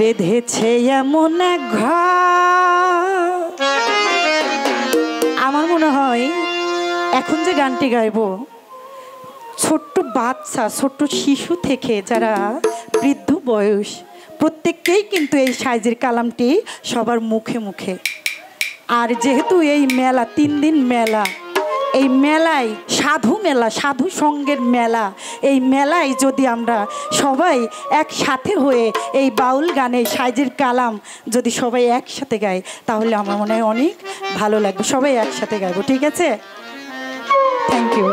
বেঁধেছে এমন এক ঘর। আমার মনে হয় এখন যে গানটি গাইবো ছোট্ট বাচ্চা ছোট্ট শিশু থেকে যারা বৃদ্ধ বয়স প্রত্যেককেই কিন্তু এই সাইজের কালামটি সবার মুখে মুখে। আর যেহেতু এই মেলা 3 দিন মেলা, এই মেলায় সাধু মেলা, সাধু সঙ্গের মেলা, এই মেলায় যদি আমরা সবাই একসাথে হয়ে এই বাউল গানে সাইজের কালাম যদি সবাই একসাথে গায় তাহলে আমার মনে হয় অনেক ভালো লাগবে। সবাই একসাথে গাইবো, ঠিক আছে? Thank you.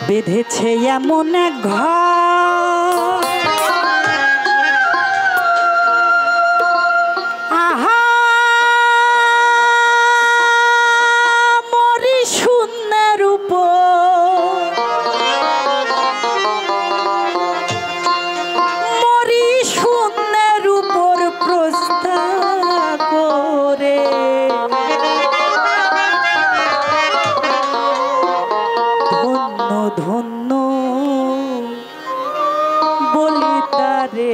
বেঁধেছে এমন এক ঘর, আহা মরি শূন্যের উপর, মরি শূন্যের উপর প্রস্তাব করে ধন্য বলি তারে।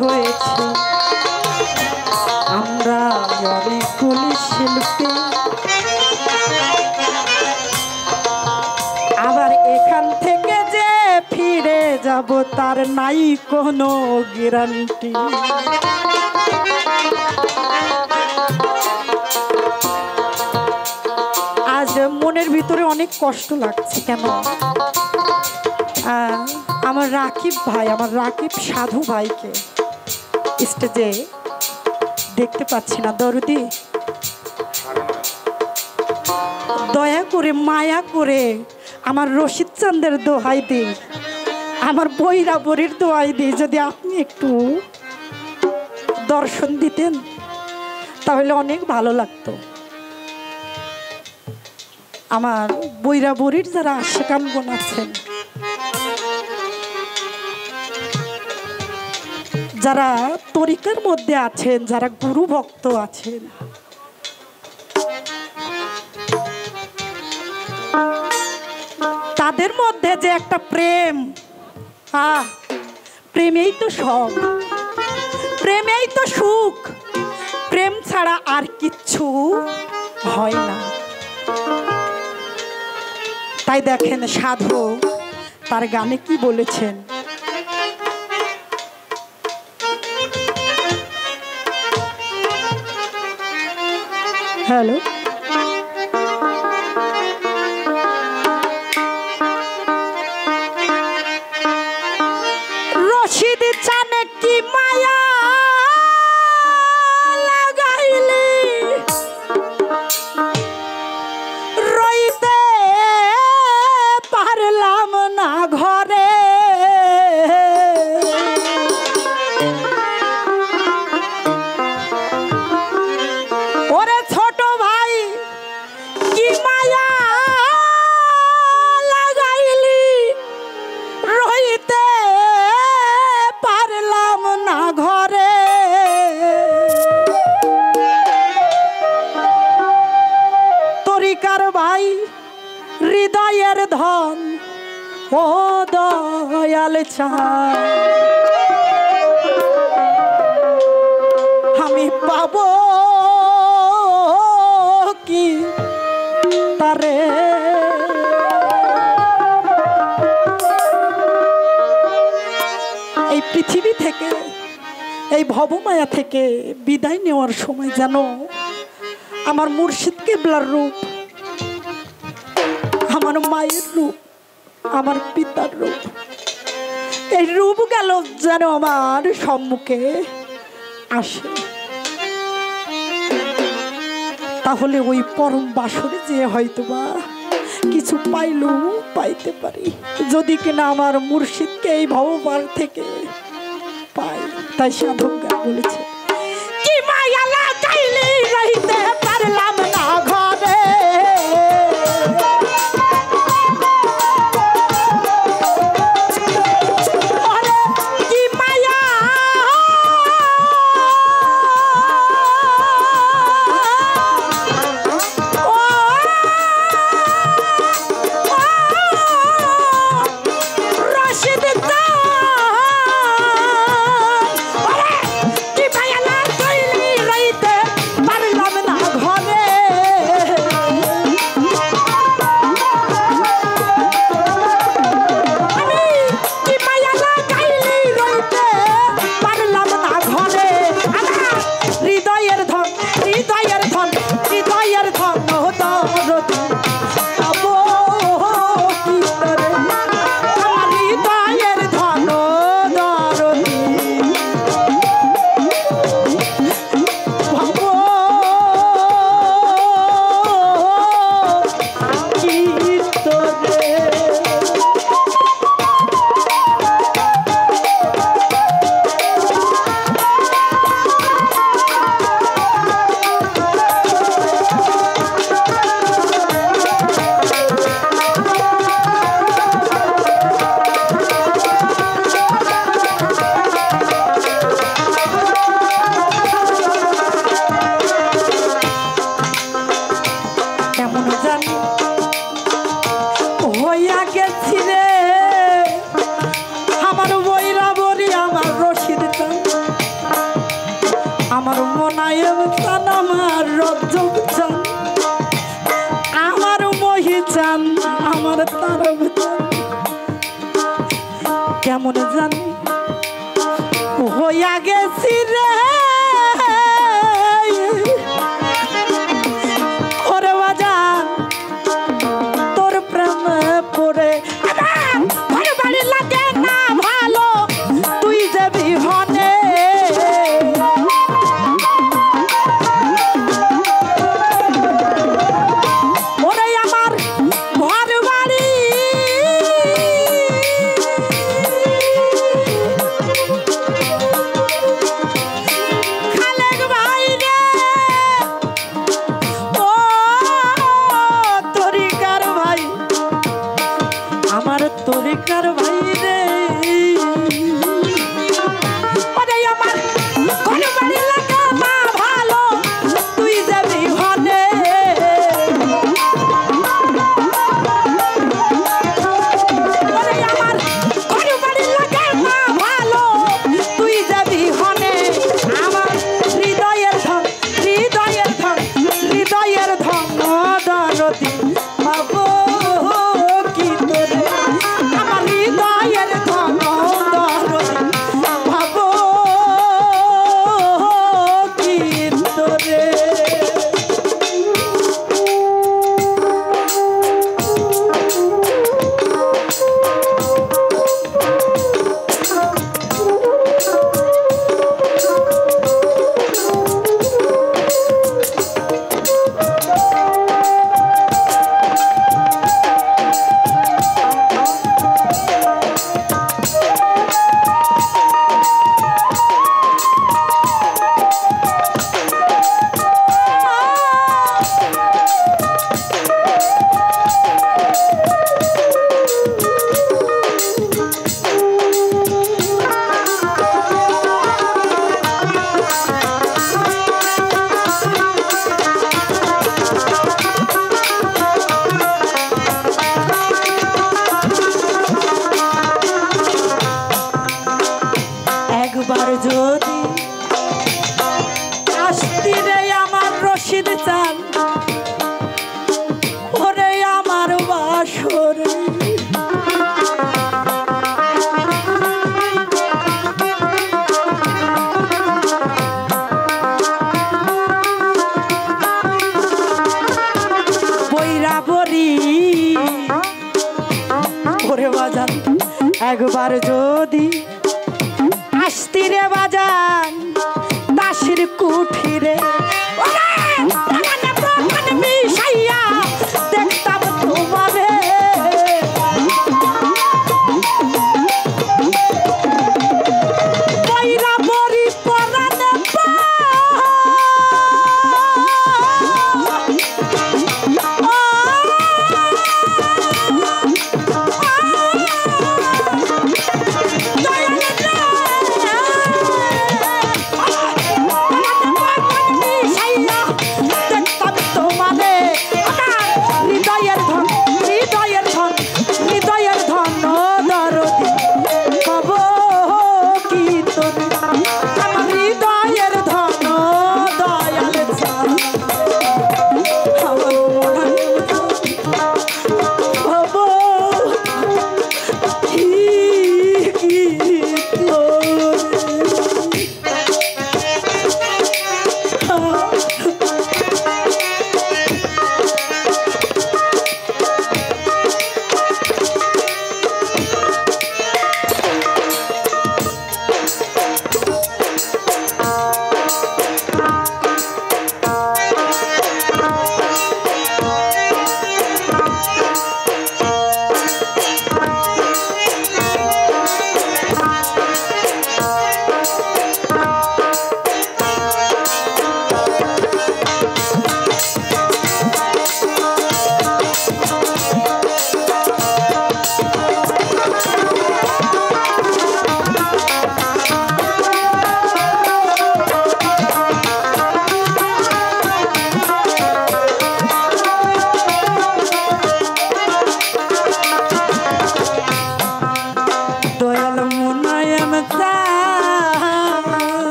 হয়েছে আমরা অনেকগুলি শিল্পী, আবার এখান থেকে যে ফিরে যাব তার নাই কোনো গ্যারান্টি। আজ মনের ভিতরে অনেক কষ্ট লাগছে। কেন? আমার রাকিব ভাই, আমার রাকিব সাধু ভাইকে স্টেজে দেখতে পাচ্ছি না। দরদি, দয়া করে মায়া করে আমার রশিদ চাঁদের দোহাই দিই, আমার বৈরাবরীর দোহাই দিই, যদি আপনি একটু দর্শন দিতেন তাহলে অনেক ভালো লাগতো। আমার বৈরাবরীর যারা আশিকানগণ আছেন, যারা তরিকার মধ্যে আছেন, যারা গুরু ভক্ত আছেন, তাদের মধ্যে যে একটা প্রেম, প্রেমেই তো সব, প্রেমেই তো সুখ, প্রেম ছাড়া আর কিচ্ছু হয় না। তাই দেখেন সাধু তার গানে কি বলেছেন, হ্যালো, রশিদ চানে কি মায়া লাগাইলি, রইতে পারলাম না ঘরে, ওরে ছোট ভাই কি মায়া লাগাইলি, রইতে পারলাম না ঘরে, তরিকার ভাই হৃদয়ের ধন ও দয়াল চাই, আমি পাবো কি তারে, এই পৃথিবী থেকে, এই ভবমায়া থেকে বিদায় নেওয়ার সময় যেন আমার মুর্শিদ কেবলার রূপ, আমার মায়ের রূপ, আমার পিতার রূপ, এই রূপ গেল যেন আমার সম্মুখে আসে। তাহলে ওই পরম বাসরে যে হয়তোবা কিছু পাইলেও পাইতে পারি, যদি কিনা আমার মুর্শিদকে এই ভবপার থেকে পাই। তাই সাধক গান বলেছে, কি মায়া লাগাইলি রইতে পারলাম না ঘরে, কি মায়া রশিদ কি মায়া কেমন জানি হইয়া গেছি রে ওরে বাজান তোর প্রেম পড়ে আমার বাড়ি লাগে না ভালো তুই যাবি হনে ওরে আমার ঘর বাড়ি খালেক ভাই রে ও তরিকার ভাই আমার তরিকার ভাই রে ওরে আমার ঘর বাড়ি লাগা না ভালো তুই যাবি হনে ওরে আমার ঘর বাড়ি লাগা না ভালো তুই যাবি হনে আমার হৃদয়ের ধন হৃদয়ের ধন হৃদয়ের ধন দরদি পাবো কি তোরে আমার হৃদয়ের ধন দরদি পাবো কি তোরে একবার যদি আসতি রে আমার রশিদ চান ওরে আমার বাসরে বইরা বরি ওরে বাজান একবার যদি আসতি রে বাজান দাসির কুঠিরে মিশাইয়া দেখতাম তোমারে বইরা বরি পরানে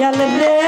দয়াল রে